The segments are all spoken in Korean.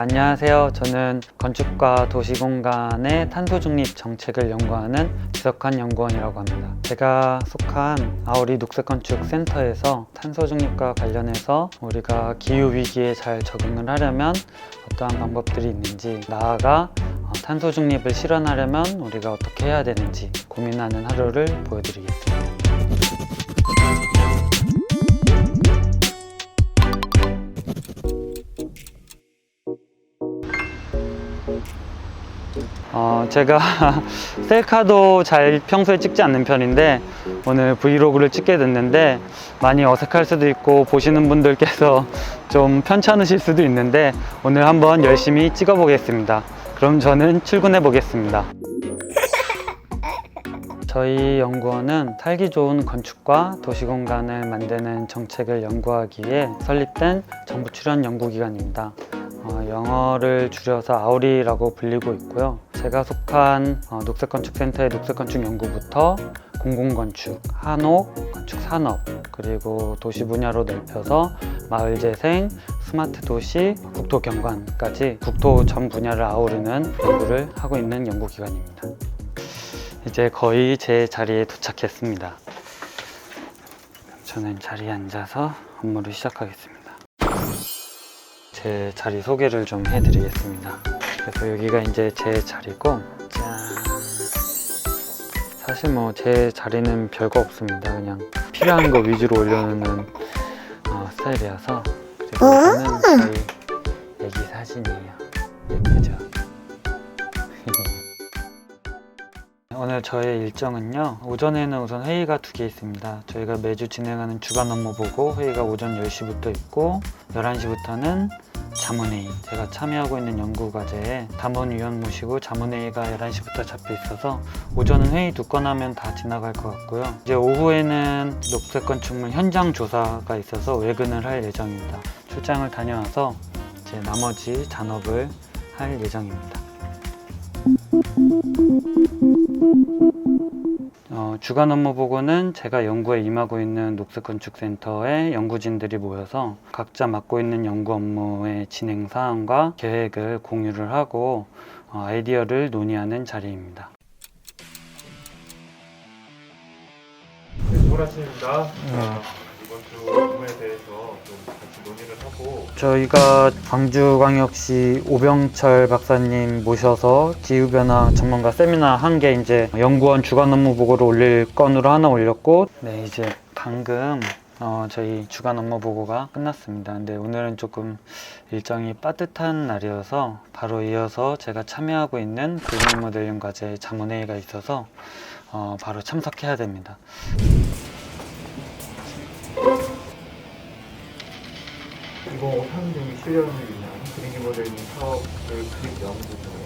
안녕하세요. 저는 건축과 도시공간의 탄소중립 정책을 연구하는 지석환 연구원이라고 합니다. 제가 속한 아우리 녹색건축센터에서 탄소중립과 관련해서 우리가 기후위기에 잘 적응을 하려면 어떠한 방법들이 있는지, 나아가 탄소중립을 실현하려면 우리가 어떻게 해야 되는지 고민하는 하루를 보여드리겠습니다. 제가 셀카도 잘 평소에 찍지 않는 편인데 오늘 브이로그를 찍게 됐는데 많이 어색할 수도 있고 보시는 분들께서 좀 편찮으실 수도 있는데 오늘 한번 열심히 찍어 보겠습니다. 그럼 저는 출근해 보겠습니다. 저희 연구원은 살기 좋은 건축과 도시공간을 만드는 정책을 연구하기 위해 설립된 정부 출연 연구기관입니다. 영어를 줄여서 아우리라고 불리고 있고요. 제가 속한 녹색건축센터의 녹색건축연구부터 공공건축, 한옥, 건축산업, 그리고 도시 분야로 넓혀서 마을재생, 스마트도시, 국토경관까지 국토 전 분야를 아우르는 연구를 하고 있는 연구기관입니다. 이제 거의 제 자리에 도착했습니다. 저는 자리에 앉아서 업무를 시작하겠습니다. 제 자리 소개를 좀 해드리겠습니다. 그래서 여기가 이제 제 자리고, 짠. 사실 뭐 제 자리는 별거 없습니다. 그냥 필요한 거 위주로 올려놓는 스타일이라서. 그리고 이거는 저희 애기 사진이에요. 예쁘죠? 오늘 저의 일정은요, 오전에는 우선 회의가 2개 있습니다. 저희가 매주 진행하는 주간 업무 보고 회의가 오전 10시부터 있고, 11시부터는 자문회의, 제가 참여하고 있는 연구과제에 담원위원 모시고 자문회의가 11시부터 잡혀 있어서 오전은 회의 2건 하면 다 지나갈 것 같고요. 이제 오후에는 녹색건축물 현장 조사가 있어서 외근을 할 예정입니다. 출장을 다녀와서 이제 나머지 잔업을 할 예정입니다. 주간 업무 보고는 제가 연구에 임하고 있는 녹색건축센터의 연구진들이 모여서 각자 맡고 있는 연구 업무의 진행 사항과 계획을 공유를 하고 아이디어를 논의하는 자리입니다. 네, 좋은 아침입니다. 이번 주 업무에 대해서 좀 같이 논의를 하고, 저희가 광주광역시 오병철 박사님 모셔서 기후변화 전문가 세미나 한 게 이제 연구원 주간 업무 보고를 올릴 건으로 하나 올렸고, 네, 이제 방금 저희 주간 업무 보고가 끝났습니다. 근데 오늘은 조금 일정이 빠듯한 날이어서 바로 이어서 제가 참여하고 있는 그린 모델링 과제 자문회의가 있어서 바로 참석해야 됩니다. 이거 사업중이 실현을 위한 그린 모델링 사업을 그린 연구 중에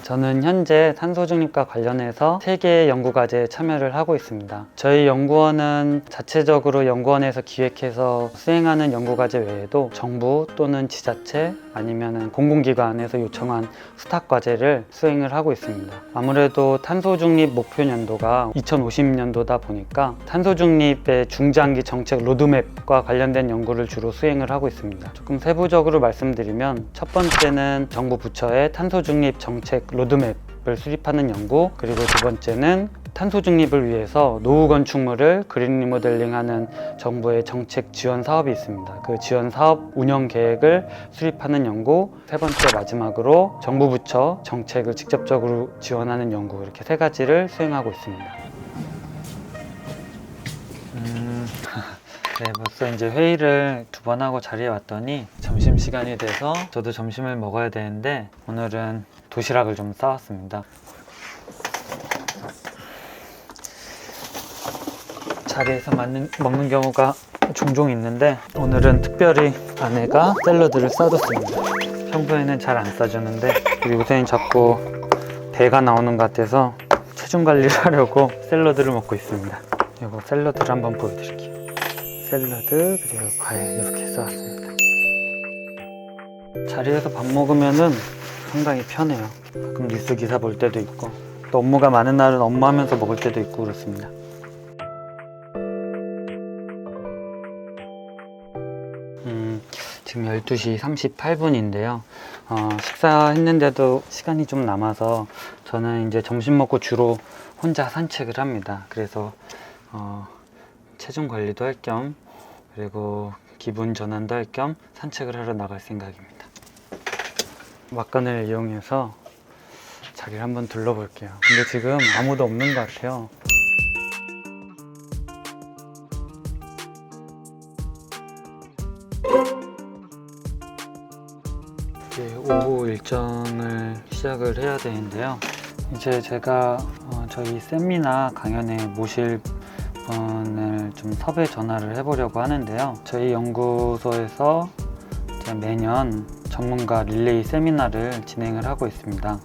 저는 현재 탄소중립과 관련해서 3개의 연구과제에 참여를 하고 있습니다. 저희 연구원은 자체적으로 연구원에서 기획해서 수행하는 연구과제 외에도 정부 또는 지자체 아니면 공공기관에서 요청한 수탁과제를 수행을 하고 있습니다. 아무래도 탄소중립 목표년도가 2050년도다 보니까 탄소중립의 중장기 정책 로드맵과 관련된 연구를 주로 수행을 하고 있습니다. 조금 세부적으로 말씀드리면 첫 번째는 정부 부처의 탄소중립 정책 로드맵을 수립하는 연구, 그리고 두 번째는 탄소 중립을 위해서 노후 건축물을 그린 리모델링하는 정부의 정책 지원 사업이 있습니다. 그 지원 사업 운영 계획을 수립하는 연구, 세 번째 마지막으로 정부 부처 정책을 직접적으로 지원하는 연구, 이렇게 3가지를 수행하고 있습니다. 네, 벌써 이제 회의를 2번 하고 자리에 왔더니 점심시간이 돼서 저도 점심을 먹어야 되는데 오늘은 도시락을 좀 싸왔습니다. 자리에서 먹는 경우가 종종 있는데 오늘은 특별히 아내가 샐러드를 싸줬습니다. 평소에는 잘 안 싸주는데 요새는 자꾸 배가 나오는 것 같아서 체중 관리를 하려고 샐러드를 먹고 있습니다. 이거 샐러드를 한번 보여드릴게요. 샐러드 그리고 과일 이렇게 싸왔습니다. 자리에서 밥 먹으면은 상당히 편해요. 가끔 뉴스 기사 볼 때도 있고 또 업무가 많은 날은 업무하면서 먹을 때도 있고 그렇습니다. 지금 12시 38분인데요. 식사했는데도 시간이 좀 남아서 저는 이제 점심 먹고 주로 혼자 산책을 합니다. 그래서 체중 관리도 할 겸 그리고 기분 전환도 할 겸 산책을 하러 나갈 생각입니다. 막간을 이용해서 자리를 한번 둘러볼게요. 근데 지금 아무도 없는 것 같아요. 이제 오후 일정을 시작을 해야 되는데요. 이제 제가 저희 세미나 강연에 모실 분을 좀 섭외 전화를 해보려고 하는데요. 저희 연구소에서 이제 매년 전문가 릴레이 세미나를 진행을 하고 있습니다.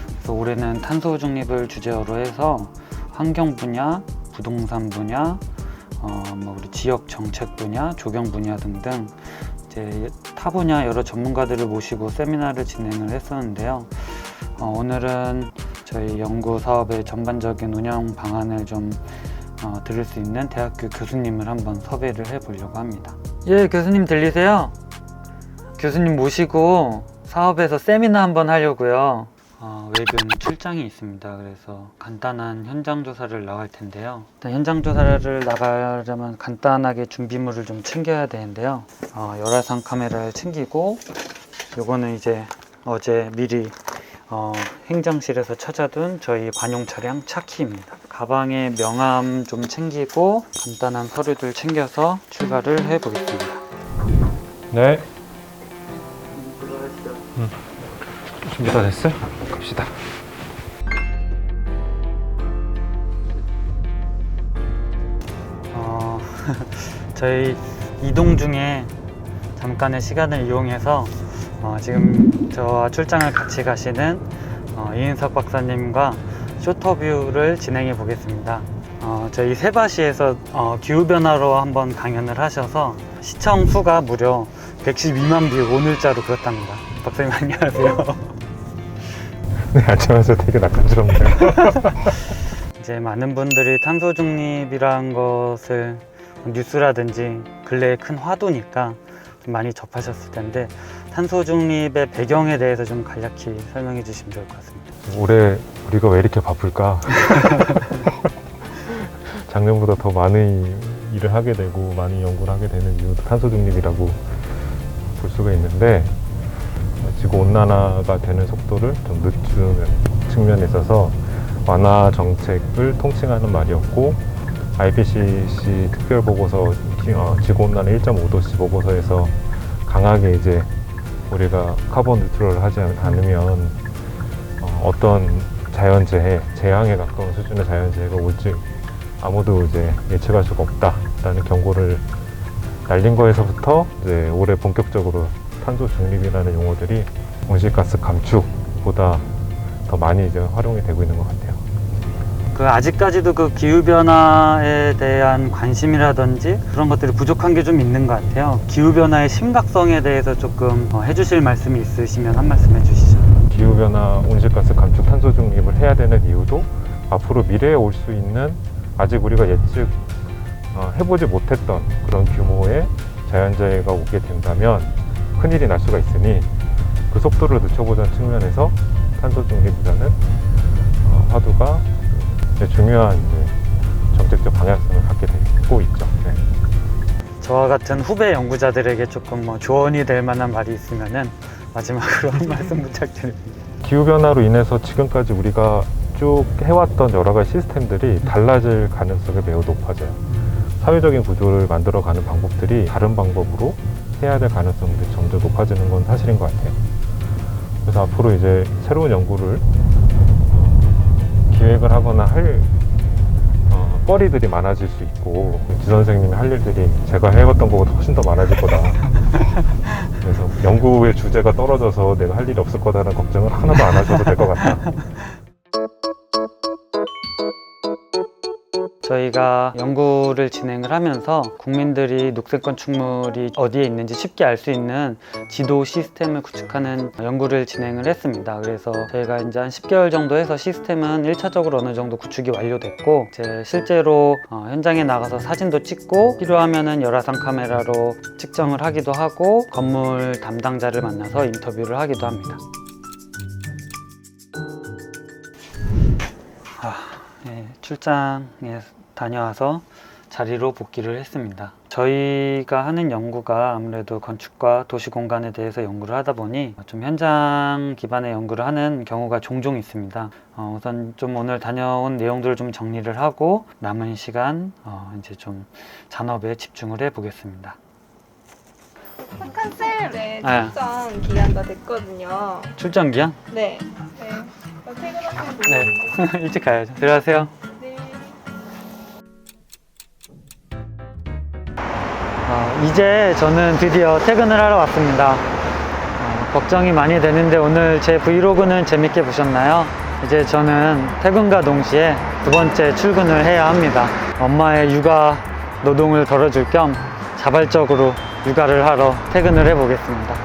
그래서 올해는 탄소 중립을 주제로 해서 환경 분야, 부동산 분야, 우리 지역 정책 분야, 조경 분야 등등 이제 타 분야 여러 전문가들을 모시고 세미나를 진행을 했었는데요. 오늘은 저희 연구 사업의 전반적인 운영 방안을 좀 들을 수 있는 대학교 교수님을 한번 섭외를 해보려고 합니다. 예, 교수님 들리세요? 교수님 모시고 사업에서 세미나 한번 하려고요. 외근 출장이 있습니다. 그래서 간단한 현장 조사를 나갈 텐데요. 일단 현장 조사를 나가려면 간단하게 준비물을 좀 챙겨야 되는데요. 열화상 카메라를 챙기고, 요거는 이제 어제 미리 행정실에서 찾아둔 저희 관용 차량 차키입니다. 가방에 명함 좀 챙기고 간단한 서류들 챙겨서 출발을 해보겠습니다. 네. 들어가시죠. 준비 다 됐어요? 갑시다. 저희 이동 중에 잠깐의 시간을 이용해서 지금 저와 출장을 같이 가시는 이인석 박사님과 쇼터뷰를 진행해 보겠습니다. 저희 세바시에서 기후변화로 한번 강연을 하셔서 시청 수가 무려 112만 뷰 오늘자로 그렇답니다. 박사님 안녕하세요. 네, 안녕하세요. 되게 낯간지럽네요. 이제 많은 분들이 탄소 중립이란 것을 뉴스라든지 근래에 큰 화두니까 좀 많이 접하셨을 텐데 탄소 중립의 배경에 대해서 좀 간략히 설명해 주시면 좋을 것 같습니다. 올해 우리가 왜 이렇게 바쁠까? 작년보다 더 많은 일을 하게 되고 많이 연구를 하게 되는 이유도 탄소 중립이라고 볼 수가 있는데 지구온난화가 되는 속도를 좀 늦추는 측면에 있어서 완화 정책을 통칭하는 말이었고 IPCC 특별보고서 지구온난화 1.5도씨 보고서에서 강하게 이제 우리가 카본 뉴트럴을 하지 않으면 어떤 자연재해, 재앙에 가까운 수준의 자연재해가 올지 아무도 이제 예측할 수가 없다라는 경고를 날린 거에서부터 이제 올해 본격적으로 탄소 중립이라는 용어들이 온실가스 감축보다 더 많이 이제 활용이 되고 있는 것 같아요. 아직까지도 그 기후변화에 대한 관심이라든지 그런 것들이 부족한 게 좀 있는 것 같아요. 기후변화의 심각성에 대해서 조금 해주실 말씀이 있으시면 한 말씀 해주시죠. 기후변화, 온실가스 감축, 탄소 중립을 해야 되는 이유도 앞으로 미래에 올 수 있는 아직 우리가 예측 해보지 못했던 그런 규모의 자연재해가 오게 된다면 큰일이 날 수가 있으니 그 속도를 늦춰보자는 측면에서 탄소 중립이라는 화두가 중요한 정책적 방향성을 갖게 되고 있죠. 네. 저와 같은 후배 연구자들에게 조금 조언이 될 만한 말이 있으면은 마지막으로 한 말씀 부탁드립니다. 기후변화로 인해서 지금까지 우리가 쭉 해왔던 여러 가지 시스템들이 달라질 가능성이 매우 높아져요. 사회적인 구조를 만들어가는 방법들이 다른 방법으로 해야 될 가능성들이 점점 높아지는 건 사실인 것 같아요. 그래서 앞으로 이제 새로운 연구를 기획을 하거나 할 거리들이 많아질 수 있고 지 선생님이 할 일들이 제가 해왔던 것보다 훨씬 더 많아질 거다. 그래서 연구의 주제가 떨어져서 내가 할 일이 없을 거다라는 걱정을 하나도 안 하셔도 될 것 같다. 저희가 연구를 진행을 하면서 국민들이 녹색 건축물이 어디에 있는지 쉽게 알 수 있는 지도 시스템을 구축하는 연구를 진행을 했습니다. 그래서 저희가 이제 한 10개월 정도 해서 시스템은 1차적으로 어느 정도 구축이 완료됐고, 이제 실제로 현장에 나가서 사진도 찍고 필요하면은 열화상 카메라로 측정을 하기도 하고 건물 담당자를 만나서 인터뷰를 하기도 합니다. 출장에 다녀와서 자리로 복귀를 했습니다. 저희가 하는 연구가 아무래도 건축과 도시공간에 대해서 연구를 하다 보니 좀 현장 기반의 연구를 하는 경우가 종종 있습니다. 우선 좀 오늘 다녀온 내용들을 좀 정리를 하고 남은 시간 이제 좀 잔업에 집중을 해 보겠습니다. 컨셀 네, 네. 출장 기간 다 됐거든요. 출장 기한? 네. 퇴근하시면 네. 일찍 가야죠. 들어가세요. 네. 이제 저는 드디어 퇴근을 하러 왔습니다. 걱정이 많이 되는데 오늘 제 브이로그는 재밌게 보셨나요? 이제 저는 퇴근과 동시에 두 번째 출근을 해야 합니다. 엄마의 육아 노동을 덜어줄 겸 자발적으로 육아를 하러 퇴근을 해보겠습니다.